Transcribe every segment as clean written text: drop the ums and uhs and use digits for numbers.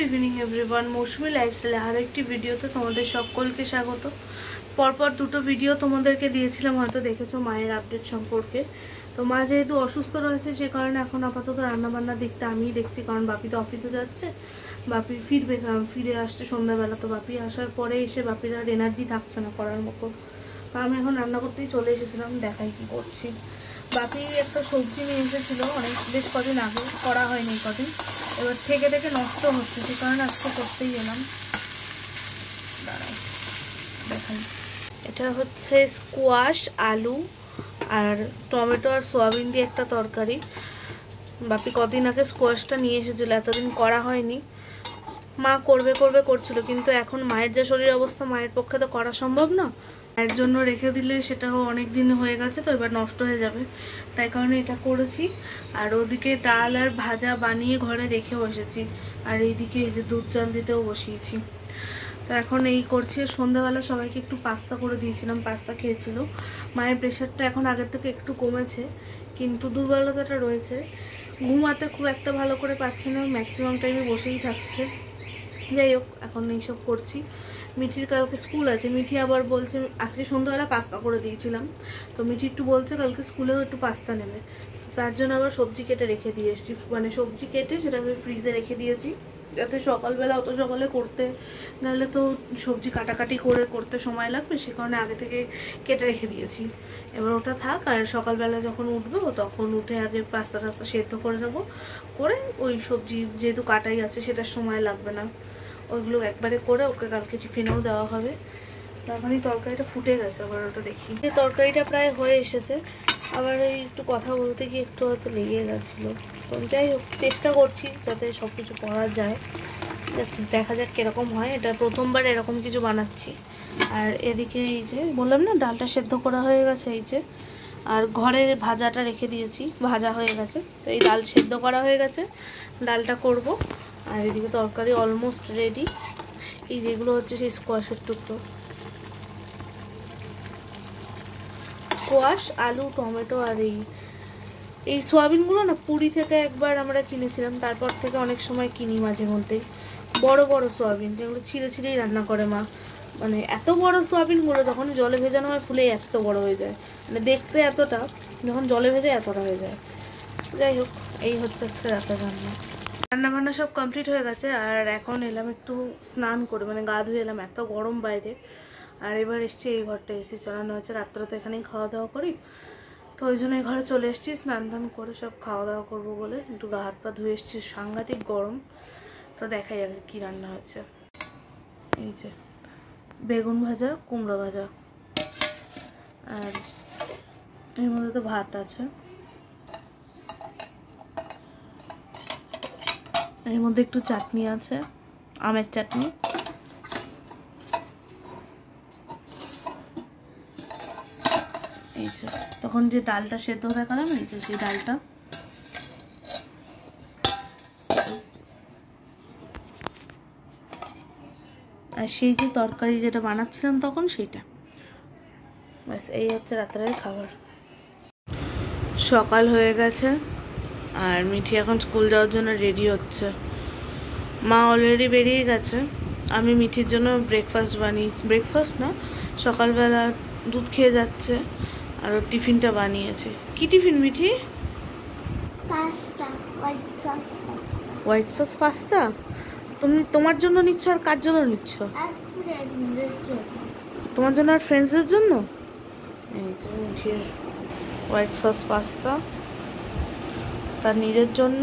Evening everyone, মৌসুমি লাইফস্টাইলে আরও একটি ভিডিওতে তোমাদের সকলকে স্বাগত। পরপর দুটো ভিডিও তোমাদেরকে দিয়েছিলাম, হয়তো দেখেছো মায়ের আপডেট সম্পর্কে। তো মা যেহেতু অসুস্থ রয়েছে সে কারণে এখন আপাতত রান্নাবান্নার দিকটা আমিই দেখছি, কারণ বাপি তো অফিসে যাচ্ছে, বাপি ফিরে আসছে সন্ধ্যাবেলা। তো বাপি আসার পরে এসে বাপির আর এনার্জি থাকছে না করার মতো। তো আমি এখন রান্না করতেই চলে এসেছিলাম, দেখাই কি করছি। বাপি একটা সবজি নিয়ে এসেছিল বেশ কদিন আগে, করা হয়নি কদিন, এবার থেকে থেকে নষ্ট হচ্ছে, সে কারণে আজকে করতেই এলাম। দাঁড়াও দেখাই। এটা হচ্ছে স্কোয়াশ, আলু আর টমেটো আর সোয়াবিন দিয়ে একটা তরকারি। বাপি কদিন আগে স্কোয়াশটা নিয়ে এসেছিল, এতদিন করা হয়নি। মা করবে করছিল, কিন্তু এখন মায়ের যে শরীর অবস্থা, মায়ের পক্ষে তো করা সম্ভব না। এর জন্য রেখে দিলে সেটাও অনেক দিন হয়ে গেছে, তো এবার নষ্ট হয়ে যাবে, তাই কারণে এটা করেছি। আর ওদিকে ডাল আর ভাজা বানিয়ে ঘরে রেখেও এসেছি, আর এইদিকে এই যে দুধ চাল দিতেও বসিয়েছি। তো এখন এই করছি। সন্ধ্যাবেলা সবাইকে একটু পাস্তা করে দিয়েছিলাম, পাস্তা খেয়েছিল। মায়ের প্রেশারটা এখন আগের থেকে একটু কমেছে, কিন্তু দুর্বলতাটা রয়েছে। ঘুমাতে খুব একটা ভালো করে পাচ্ছে না, ম্যাক্সিমাম টাইমে বসেই থাকছে। যাই হোক, এখন এইসব করছি। মিঠির কালকে স্কুল আছে, মিঠি আবার বলছে, আজকে সন্ধ্যাবেলা পাস্তা করে দিয়েছিলাম, তো মিঠি একটু বলছে কালকে স্কুলেও একটু পাস্তা নেবে। তো তার জন্য আবার সবজি কেটে রেখে দিয়ে এসেছি, মানে সবজি কেটে সেটা আমি ফ্রিজে রেখে দিয়েছি, যাতে সকালবেলা অত সকালে করতে নাহলে তো সবজি কাটাকাটি করে করতে সময় লাগবে, সে কারণে আগে থেকে কেটে রেখে দিয়েছি। এবার ওটা থাক, আর সকালবেলা যখন উঠবো তখন উঠে আগে পাস্তা টাস্তা সেদ্ধ করে নেবো, করে ওই সবজি যেহেতু কাটাই আছে সেটার সময় লাগবে না, ওইগুলো একবারে করে ওকে কালকে টিফিনেও দেওয়া হবে। তখন এই তরকারিটা ফুটে গেছে, আবার ওটা দেখি। এই তরকারিটা প্রায় হয়ে এসেছে, আবার এই একটু কথা বলতে গিয়ে একটু হয়তো লেগে গেছিলো। তো যাই হোক, চেষ্টা করছি যাতে সব কিছু করা যায়, দেখা যাক কীরকম হয়। এটা প্রথমবার এরকম কিছু বানাচ্ছি। আর এদিকে এই যে বললাম না, ডালটা সেদ্ধ করা হয়ে গেছে এই যে, আর ঘরে ভাজাটা রেখে দিয়েছি, ভাজা হয়ে গেছে। তো এই ডাল সেদ্ধ করা হয়ে গেছে, ডালটা করব। আর এদিকে তরকারি অলমোস্ট রেডি। এই যেগুলো হচ্ছে সেই স্কোয়াশের টুকরো, স্কোয়াশ, আলু, টমেটো আর এই সোয়াবিনগুলো না পুরী থেকে একবার আমরা কিনেছিলাম, তারপর থেকে অনেক সময় কিনি মাঝে মধ্যেই। বড় বড় সোয়াবিন, যেগুলো ছিঁড়ে ছিঁড়েই রান্না করে মা। মানে এত বড় সোয়াবিনগুলো যখন জলে ভেজানো হয় ফুলে এত বড় হয়ে যায়, মানে দেখতে এতটা, যখন জলে ভেজে এতটা হয়ে যায়। যাই হোক, এই হচ্ছে আজকে রাতের রান্নাবান্না সব কমপ্লিট হয়ে গেছে। আর এখন এলাম একটু স্নান করে, মানে গা ধুয়ে এলাম, এত গরম বাইরে। আর এবার এসছি এই ঘরটা, এসি চালানো হয়েছে, রাত্রে তো এখানেই খাওয়া দাওয়া করি, তো ওই জন্য এই ঘরে চলে এসেছি স্নান টান করে সব খাওয়া দাওয়া করবো বলে। একটু গা হাত পা ধুয়ে এসেছি, সাংঘাতিক গরম। তো দেখাই আগে কী রান্না হয়েছে। এই যে বেগুন ভাজা, কুমড়ো ভাজা, আর এর মধ্যে তো ভাত আছে, এর মধ্যে একটু চাটনি আছে, আমের চাটনি। এই যে তখন যে ডালটা সেদ্ধ দেখালাম, এই যে সেই ডালটা, আর সেই যে তরকারি যেটা বানাচ্ছিলাম তখন সেইটা। ব্যাস, এই হচ্ছে রাত্রের খাবার। সকাল হয়ে গেছে আর মিঠি এখন স্কুল যাওয়ার জন্য রেডি হচ্ছে। মা অলরেডি বেরিয়ে গেছে। আমি মিঠির জন্য ব্রেকফাস্ট না, সকালবেলা দুধ খেয়ে যাচ্ছে, আর ওর টিফিনটা বানিয়েছে। কি tiffin Mithi? Pasta, white sauce pasta. তুমি তোমার জন্য নিচ্ছ আর কার জন্য নিচ্ছ? তোমার জন্য আর ফ্রেন্ডসদের জন্য। এই যে মিঠির হোয়াইট সস পাস্তা, তার নিজের জন্য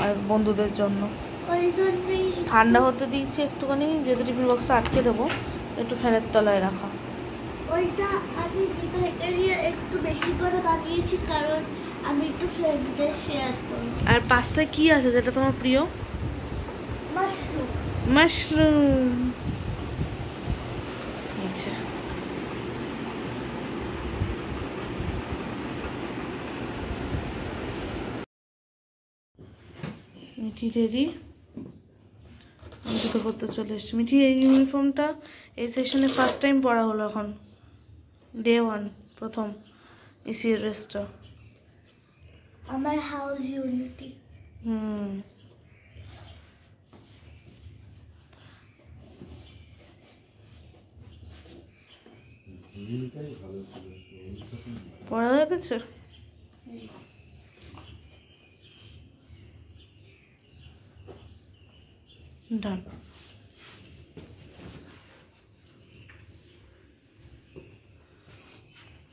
আর বন্ধুদের জন্য। ঠান্ডা হতে দিয়েছি একটুখানি, যেহেতু টিফিন বক্সটা আটকে দেবো, একটু ফ্যানের তলায় রাখা। ওইটা আমি একটু বেশি করে বানিয়েছি, কারণ আমি একটু ফ্রেন্ডসদের শেয়ার করব। আর পাস্তায় কি আছে যেটা তোমার প্রিয়? মাশরুম। মাশরুম। আচ্ছা, মিঠি রেডি, জুতো পরতে চলে এসছি। মিঠি এই ইউনিফর্মটা এই সেশনে ফার্স্ট টাইম পরা হলো, এখন ডে 1 প্রথম এসি ড্রেসটা। আমার হাউস ইউনিটি। পড়া হয়ে গেছে? ডান।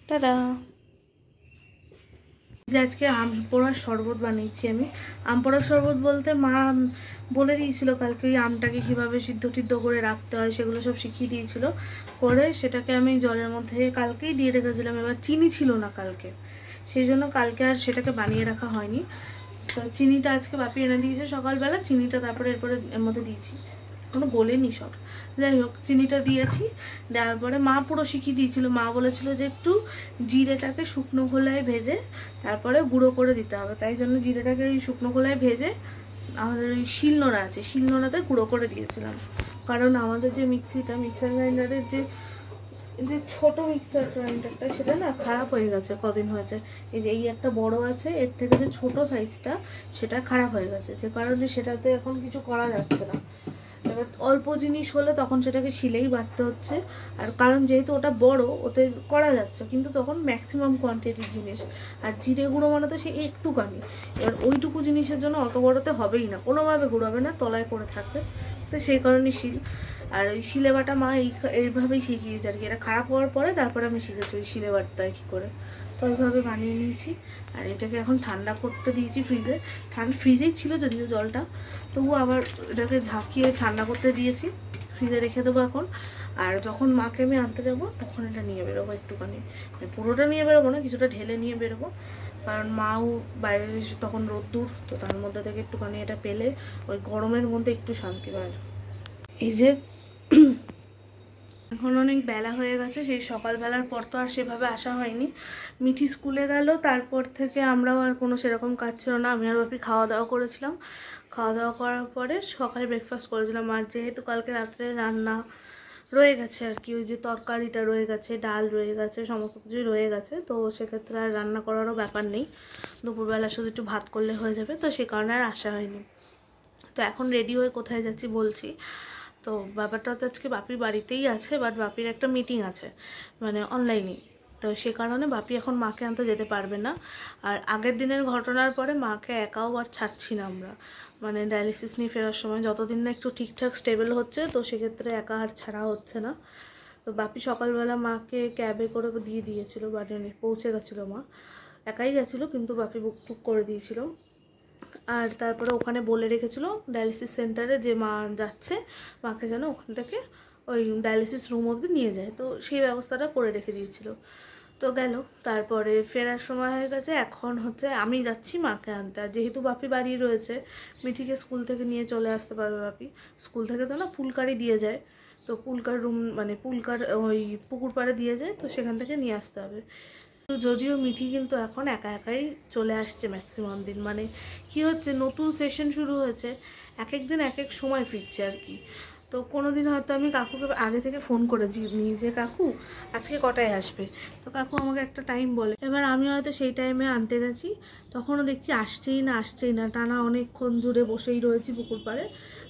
টাটা। যে আজকে আম পোড়ার শরবত বানিয়েছি আমি। আম পোড়ার শরবত বলতে মা বলে দিয়েছিল কালকে ওই আমটাকে কীভাবে সিদ্ধ টিদ্ধ করে রাখতে হয় সেগুলো সব শিখিয়ে দিয়েছিল। পরে সেটাকে আমি জলের মধ্যে কালকেই দিয়ে রেখেছিলাম। এবার চিনি ছিল না কালকে, সেই জন্য কালকে আর সেটাকে বানিয়ে রাখা হয়নি। তো চিনিটা আজকে বাপি এনে দিয়েছে সকালবেলা, চিনিটা তারপরে এরপরে এর মধ্যে দিয়েছি, কোনো গোলেনি সব। যাই হোক, চিনিটা দিয়েছি, দেওয়ার পরে মা পুরো শিখিয়ে দিয়েছিল। মা বলেছিল যে একটু জিরেটাকে শুকনো খোলায় ভেজে তারপরে গুঁড়ো করে দিতে হবে। তাই জন্য জিরেটাকে ওই শুকনো খোলায় ভেজে আমাদের ওই শিলনোড়া আছে, শিলনোড়াতে গুঁড়ো করে দিয়েছিলাম। কারণ আমাদের যে মিক্সার গ্রাইন্ডারের যে ছোটো মিক্সার গ্রাইন্ডারটা সেটা না খারাপ হয়ে গেছে, কদিন হয়েছে। এই যে এই একটা বড় আছে, এর থেকে যে ছোটো সাইজটা সেটা খারাপ হয়ে গেছে, যে কারণে সেটাতে এখন কিছু করা যাচ্ছে না। এবার অল্প জিনিস হলে তখন সেটাকে শিলেই বাটতে হচ্ছে। আর কারণ যেহেতু ওটা বড়, ওতে করা যাচ্ছে, কিন্তু তখন ম্যাক্সিমাম কোয়ান্টিটির জিনিস, আর জিরে গুঁড়ো মানে তো সে একটুখানি। এবার ওইটুকু জিনিসের জন্য অত বড়তে হবেই না, কোনোভাবে গুঁড়োবে না, তলায় পড়ে থাকবে। তো সেই কারণে শিল। আর ওই শিলে বাটা মা এইভাবেই শিখিয়েছে আর কি। এটা খারাপ হওয়ার পরে তারপরে আমি শিখেছি ওই শিলে বাটতে হয় কী করে। তো ওইভাবে বানিয়ে নিয়েছি। আর এটাকে এখন ঠান্ডা করতে দিয়েছি ফ্রিজে। ফ্রিজেই ছিল যদিও জলটা, তবু আবার এটাকে ঝাঁকিয়ে ঠান্ডা করতে দিয়েছি, ফ্রিজে রেখে দেবো এখন। আর যখন মাকে আমি আনতে যাবো তখন এটা নিয়ে বেরোবো একটুখানি, মানে পুরোটা নিয়ে বেরোবো না, কিছুটা ঢেলে নিয়ে বেরোবো। কারণ মাও বাইরে এসে তখন রোদ্দুর, তো তার মধ্যে থেকে একটুখানি এটা পেলে ওই গরমের মধ্যে একটু শান্তি পায়। এই যে এখন অনেক বেলা হয়ে গেছে, সেই সকালবেলার পর তো আর সেভাবে আসা হয়নি। মিঠি স্কুলে গেল, তারপর থেকে আমরাও আর কোনো সেরকম কাজ ছিল না। আমি আর বাপি খাওয়া দাওয়া করেছিলাম। খাওয়া দাওয়া করার পরে সকালে ব্রেকফাস্ট করেছিলাম। আর যেহেতু কালকে রাত্রে রান্না রয়ে গেছে আর কি, ওই যে তরকারিটা রয়ে গেছে, ডাল রয়ে গেছে, সমস্ত কিছুই রয়ে গেছে, তো সেক্ষেত্রে আর রান্না করারও ব্যাপার নেই। দুপুরবেলা শুধু একটু ভাত করলে হয়ে যাবে, তো সে কারণে আর আসা হয়নি। তো এখন রেডি হয়ে কোথায় যাচ্ছি বলছি। তো ব্যাপারটা তো আজকে বাপির বাড়িতেই আছে, বাট বাপির একটা মিটিং আছে মানে অনলাইনে, তো সে কারণে বাপি এখন মাকে আনতে যেতে পারবে না। আর আগের দিনের ঘটনার পরে মাকে একাও আর ছাড়ছি না আমরা, মানে ডায়ালিসিস নিয়ে ফেরার সময় যতদিন না একটু ঠিকঠাক স্টেবল হচ্ছে, তো সেক্ষেত্রে একা আর ছাড়া হচ্ছে না। তো বাপি সকালবেলা মাকে ক্যাবে করে দিয়ে দিয়েছিল, বাড়ি পৌঁছে গেছিলো। মা একাই গেছিলো, কিন্তু বাপি বুক করে দিয়েছিল। আর তারপরে ওখানে বলে রেখেছিল ডায়ালিসিস সেন্টারে যে মা যাচ্ছে, মাকে যেন ওখান থেকে ওই ডায়ালিসিস রুম অবধি নিয়ে যায়, তো সেই ব্যবস্থাটা করে রেখে দিয়েছিল। তো গেল, তারপরে ফেরার সময় হয়ে গেছে, এখন হচ্ছে আমি যাচ্ছি মাকে আনতে। আর যেহেতু বাপি বাড়ি রয়েছে, মিঠিকে স্কুল থেকে নিয়ে চলে আসতে পারবে বাপি। স্কুল থেকে তো না পুলকারি দিয়ে যায়, তো পুলকার রুম মানে পুলকার ওই পুকুর পাড়ে দিয়ে যায়, তো সেখান থেকে নিয়ে আসতে হবে। তো যদিও মিঠি কিন্তু এখন একা একাই চলে আসছে ম্যাক্সিমাম দিন, মানে কি হচ্ছে নতুন সেশন শুরু হয়েছে, এক এক দিন এক এক সময় ফিরছে আর কি। তো কোনো দিন হয়তো আমি কাকুকে আগে থেকে ফোন করেছি যে কাকু আজকে কটায় আসবে, তো কাকু আমাকে একটা টাইম বলে, এবার আমি হয়তো সেই টাইমে আনতে গেছি, তখনও দেখছি আসছেই না, টানা অনেকক্ষণ জুড়ে বসেই রয়েছি পুকুর পাড়ে।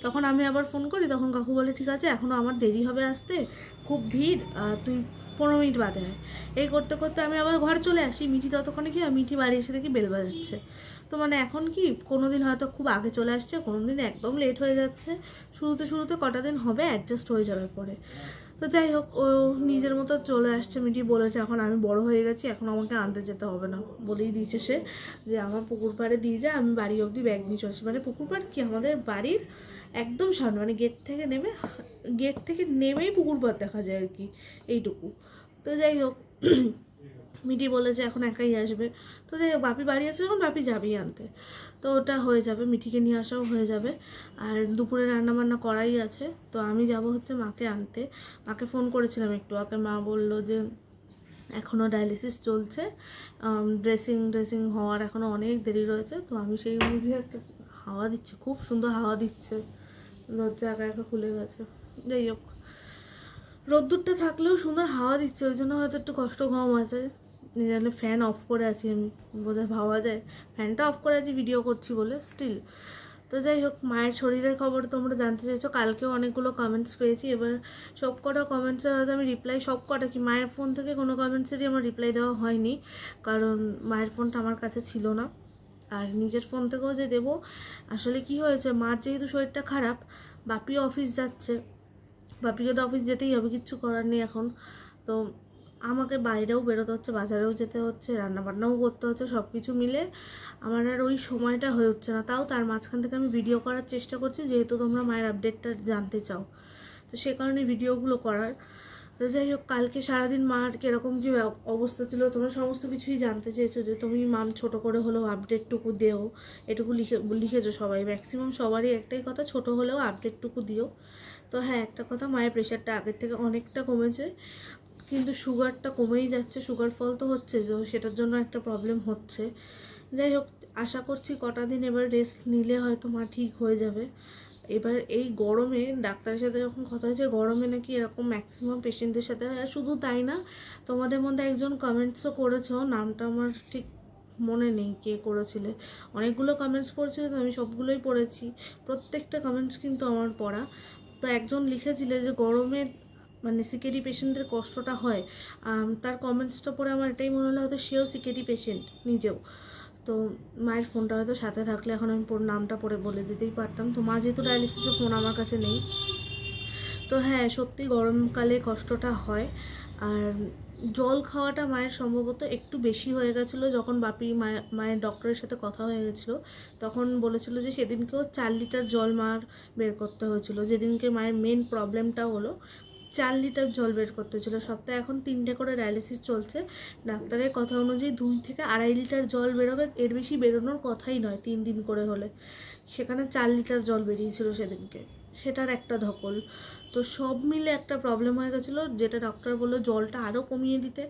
তখন আমি আবার ফোন করি, তখন কাকু বলে ঠিক আছে এখনও আমার দেরি হবে আসতে, খুব ভিড়, তুই 15 মিনিট বাদে হয়। এই করতে করতে আমি আবার ঘরে চলে আসি। মিঠি ততক্ষণে কি মিঠি বাড়ি এসে দেখি বেল বাজাচ্ছে। তো মানে এখন কি কোনো দিন হয়তো খুব আগে চলে আসছে, কোনো দিন একদম লেট হয়ে যাচ্ছে। শুরুতে কটা দিন হবে, অ্যাডজাস্ট হয়ে যাবে পরে। তো যাই হোক, ও নিজের মতো চলে আসছে। মিঠি বলেছে এখন আমি বড় হয়ে গেছি, এখন আমাকে আনতে যেতে হবে না, বলেই দিয়েছে সে যে আমার পুকুর পাড়ে দিয়ে যায়, আমি বাড়ি অবধি ব্যাগ নিয়ে চলছি। মানে পুকুর পাড় কি আমাদের বাড়ির একদম সামনে, মানে গেট থেকে নেমেই পুকুর পাড় দেখা যায় আর কি, এইটুকু। তো যাই হোক, মিঠি বলেছে এখন একাই আসবে। তো যাই হোক, বাপি বাড়ি আছে যখন বাপি যাবেই আনতে, তো ওটা হয়ে যাবে, মিঠিকে নিয়ে আসাও হয়ে যাবে। আর দুপুরে রান্নাবান্না করাই আছে, তো আমি যাব হচ্ছে মাকে আনতে। মাকে ফোন করেছিলাম একটু আগে, মা বললো যে এখনও ডায়ালিসিস চলছে, ড্রেসিং হওয়ার এখনও অনেক দেরি রয়েছে। তো আমি সেই বুঝে একটা হাওয়া দিচ্ছে, খুব সুন্দর হাওয়া দিচ্ছে, দরজা একা একা খুলে গেছে। যাই হোক, রোদ্দুরটা থাকলেও সুন্দর হাওয়া দিচ্ছে, ওই জন্য হয়তো একটু কষ্ট কম আছে। জানলে ফ্যান অফ করে আছি আমি, বোধহয় ভাবা যায় ফ্যানটা অফ করে আছি ভিডিও করছি বলে, স্টিল। তো যাই হোক, মায়ের শরীরের খবর তোমরা জানতে চাইছো, কালকেও অনেকগুলো কমেন্টস পেয়েছি। এবার সব কটা কমেন্টসের হয়তো আমি রিপ্লাই, সব কটা কি মায়ের ফোন থেকে কোনো কমেন্টসেরই আমার রিপ্লাই দেওয়া হয়নি, কারণ মায়ের ফোনটা আমার কাছে ছিল না। আর নিজের ফোন থেকেও যে দেবো, আসলে কি হয়েছে, মার যেহেতু শরীরটা খারাপ, বাপিও অফিস যাচ্ছে, বাপিকে তো অফিস যেতেই হবে, কিচ্ছু করার নেই এখন। তো আমাকে বাইরেও বেরোতে হচ্ছে, বাজারেও যেতে হচ্ছে, রান্নাবান্নাও করতে হচ্ছে, সব কিছু মিলে আমার আর ওই সময়টা হয়ে উঠছে না। তাও তার মাঝখান থেকে আমি ভিডিও করার চেষ্টা করছি, যেহেতু তোমরা মায়ের আপডেটটা জানতে চাও, তো সে কারণে ভিডিওগুলো করার। তো যাই হোক, কালকে সারাদিন মার কীরকম কী অবস্থা ছিল তোমরা সমস্ত কিছুই জানতে চেয়েছো, যে তুমি মাম ছোট করে হলেও আপডেটটুকু দেও, এটুকু লিখেছো সবাই, ম্যাক্সিমাম সবারই একটাই কথা, ছোট হলেও আপডেটটুকু দিও। তো হ্যাঁ, একটা কথা, মায়ের প্রেশারটা আগের থেকে অনেকটা কমেছে, কিন্তু সুগারটা কমেই যাচ্ছে, সুগার ফল তো হচ্ছে, তো সেটার জন্য একটা প্রবলেম হচ্ছে। যাই হোক, আশা করছি কটা দিন এবার রেস্ট নিলে হয়তো মা ঠিক হয়ে যাবে। এবার এই গরমে ডাক্তারের সাথে যখন কথা হয়েছে, গরমে নাকি এরকম ম্যাক্সিমাম পেশেন্টদের সাথে, শুধু তাই না, তোমাদের মধ্যে একজন কমেন্টসও করেছো, নামটা আমার ঠিক মনে নেই কে করেছিলে, অনেকগুলো কমেন্টস করেছিল, তো আমি সবগুলোই পড়েছি, প্রত্যেকটা কমেন্টস কিন্তু আমার পড়া। তো একজন লিখেছিলে যে গরমে মানে সিকেডি পেশেন্টদের কষ্টটা হয়, তার কমেন্টসটা পড়ে আমার এটাই মনে হলো হয়তো সেও সিকেডি পেশেন্ট নিজেও। তো মায়ের ফোনটা হয়তো সাথে থাকলে এখন আমি নামটা পড়ে বলে দিতেই পারতাম। তো মা যেহেতু ডায়ালিসিসের ফোন আমার কাছে নেই, তো হ্যাঁ সত্যি গরমকালে কষ্টটা হয়। আর জল খাওয়াটা মায়ের সম্ভবত একটু বেশি হয়ে গেছিলো, যখন বাপি মায়ের ডক্টরের সাথে কথা হয়ে গেছিলো, তখন বলেছিল যে সেদিনকেও 4 লিটার জল মার বের করতে হয়েছিল, যেদিনকে মায়ের মেন প্রবলেমটা হলো 4 লিটার জল বের করতে হয়েছিল। সপ্তাহে এখন 3টে করে ডায়ালিসিস চলছে, ডাক্তারের কথা অনুযায়ী 2 থেকে 2.5 লিটার জল বেরোবে, এর বেশি বেরোনোর কথাই নয় 3 দিন করে হলে, সেখানে 4 লিটার জল বেরিয়েছিল সেদিনকে, সেটার একটা ধকল। তো সব মিলে একটা প্রবলেম হয়ে গেছিলো, যেটা ডক্টর বললো জলটা আরও কমিয়ে দিতে।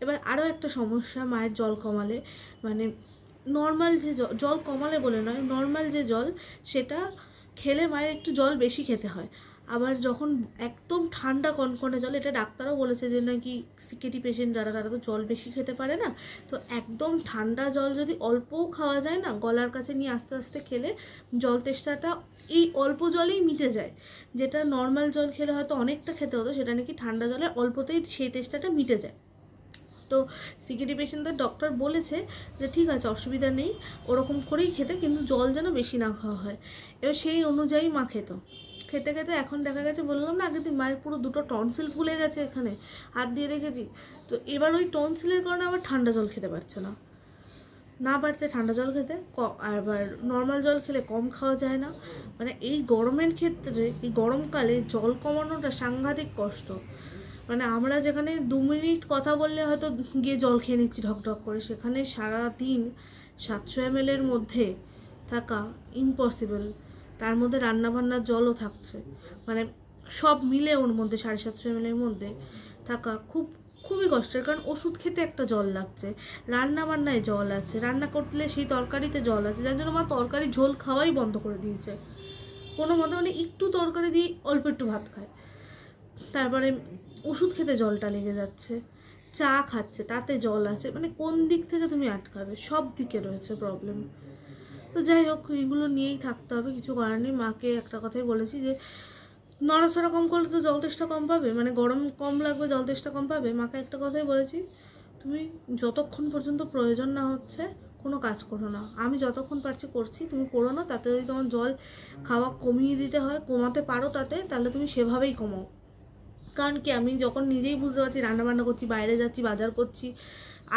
এবার আরও একটা সমস্যা, মায়ের জল কমালে, মানে নর্মাল যে জল কমালে বলে নয়, নর্মাল যে জল সেটা খেলে মায়ের একটু জল বেশি খেতে হয়। আবার যখন একদম ঠান্ডা কনকনে জল, এটা ডাক্তারও বলেছে যে নাকি সিকেডি পেশেন্ট যারা, তারা তো জল বেশি খেতে পারে না, তো একদম ঠান্ডা জল যদি অল্পও খাওয়া যায় না, গলার কাছে নিয়ে আস্তে আস্তে খেলে জল তেষ্টাটা এই অল্প জলেই মিটে যায়। যেটা নর্মাল জল খেলে হয়তো অনেকটা খেতে হতো, সেটা নাকি ঠান্ডা জলে অল্পতেই সেই তেষ্টাটা মিটে যায়। তো সিকেডি পেশেন্টদের ডক্টর বলেছে যে ঠিক আছে, অসুবিধা নেই, ওরকম করেই খেতে, কিন্তু জল যেন বেশি না খাওয়া হয়। এবার সেই অনুযায়ী মা খেতে খেতে এখন দেখা গেছে, বললাম না আগের দিন মায়ের পুরো 2টো টনসিল ফুলে গেছে, এখানে হাত দিয়ে দেখেছি। তো এবার ওই টনসিলের কারণে আবার ঠান্ডা জল খেতে পারছে না পারছে ঠান্ডা জল খেতে, আবার নর্মাল জল খেলে কম খাওয়া যায় না। মানে এই গরমের ক্ষেত্রে, এই গরমকালে জল কমানোটা সাংঘাতিক কষ্ট। মানে আমরা যেখানে 2 মিনিট কথা বললে হয়তো গিয়ে জল খেয়ে নিচ্ছি ঢকঢক করে, সেখানে সারাদিন 700 ml এর মধ্যে থাকা ইম্পসিবল। তার মধ্যে রান্নাবান্নার জলও থাকছে, মানে সব মিলে ওর মধ্যে 750 ml এর মধ্যে থাকা খুবই কষ্টের, কারণ ওষুধ খেতে একটা জল লাগছে, রান্না বান্নায় জল আছে, রান্না করলে সেই তরকারিতে জল আছে, যার জন্য মা তরকারি ঝোল খাওয়াই বন্ধ করে দিয়েছে কোনো মতে, মানে একটু তরকারি দিয়ে অল্প একটু ভাত খায়। তারপরে ওষুধ খেতে জলটা লেগে যাচ্ছে, চা খাচ্ছে তাতে জল আছে, মানে কোন দিক থেকে তুমি আটকাবে, সব দিকে রয়েছে প্রবলেম। তো যাই হোক, এইগুলো নিয়েই থাকতে হবে, কিছু করার নেই। মাকে একটা কথাই বলেছি যে নড়াচড়া কম করলে তো জল তেষ্টা কম পাবে, মানে গরম কম লাগবে, জল তেষ্টা কম পাবে। মাকে একটা কথাই বলেছি, তুমি যতক্ষণ পর্যন্ত প্রয়োজন না হচ্ছে কোনো কাজ করো না, আমি যতক্ষণ পারছি করছি, তুমি করো না। তাতে যদি তোমার জল খাওয়া কমিয়ে দিতে হয়, কমাতে পারো তাহলে তুমি সেভাবেই কমাও। কারণ কি, আমি যখন নিজেই বুঝতে পারছি রান্নাবান্না করছি, বাইরে যাচ্ছি, বাজার করছি,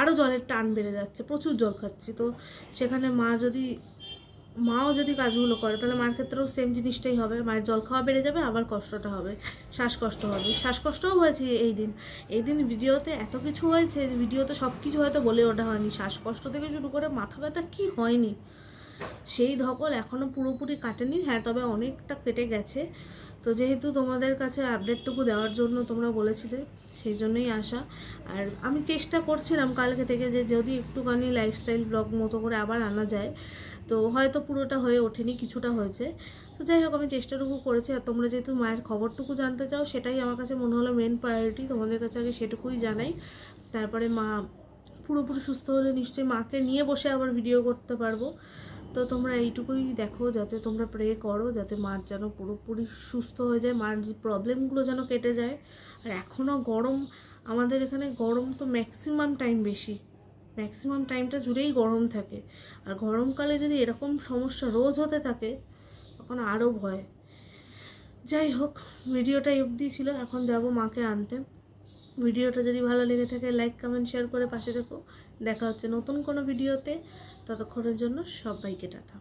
আরও জলের টান বেড়ে যাচ্ছে, প্রচুর জল খাচ্ছি, তো সেখানে মাও যদি কাজগুলো করে, তাহলে মার ক্ষেত্রেও সেম জিনিসটাই হবে, মায়ের জল খাওয়া বেড়ে যাবে, আবার কষ্টটা হবে, শ্বাসকষ্ট হবে। শ্বাসকষ্টও হয়েছে এই দিন ভিডিওতে এত কিছু হয়েছে, ভিডিওতে সব কিছু হয়তো বলে ওঠা হয়নি, শ্বাসকষ্ট থেকে শুরু করে মাথা ব্যথা কি হয়নি, সেই ধকল এখনও পুরোপুরি কাটেনি, হ্যাঁ তবে অনেকটা কেটে গেছে। তো যেহেতু তোমাদের কাছে আপডেটটুকু দেওয়ার জন্য তোমরা বলেছিলে, সেই জন্যই আসা। আর আমি চেষ্টা করছিলাম কালকে থেকে যে যদি একটুখানি লাইফস্টাইল ব্লগ মতো করে আবার আনা যায়, তো হয়তো পুরোটা হয়ে ওঠেনি, কিছুটা হয়েছে। তো যাই হোক, আমি চেষ্টাটুকু করেছি। আর তোমরা যেহেতু মায়ের খবরটুকু জানতে চাও, সেটাই আমার কাছে মনে হলো মেন প্রায়োরিটি, তোমাদের কাছে আগে সেটুকুই জানাই। তারপরে মা পুরোপুরি সুস্থ হলে নিশ্চয়ই মাকে নিয়ে বসে আবার ভিডিও করতে পারবো। তো তোমরা এইটুকুই দেখো, যাতে তোমরা প্রে করো যাতে মার যেন পুরোপুরি সুস্থ হয়ে যায়, মার যে প্রবলেমগুলো যেন কেটে যায়। আর এখনও গরম, আমাদের এখানে গরম তো ম্যাক্সিমাম টাইম বেশি, ম্যাক্সিমাম টাইমটা জুড়েই গরম থাকে। আর গরমকালে যদি এরকম সমস্যা রোজ হতে থাকে তখন আরও ভয়। যাই হোক, ভিডিওটা অবধি ছিল, এখন যাব মাকে আনতে। ভিডিওটা যদি ভালো লেগে থাকে লাইক কমেন্ট শেয়ার করে পাশে থেকো। দেখা হচ্ছে নতুন কোনো ভিডিওতে, ততক্ষণের জন্য সবাইকে টাটা।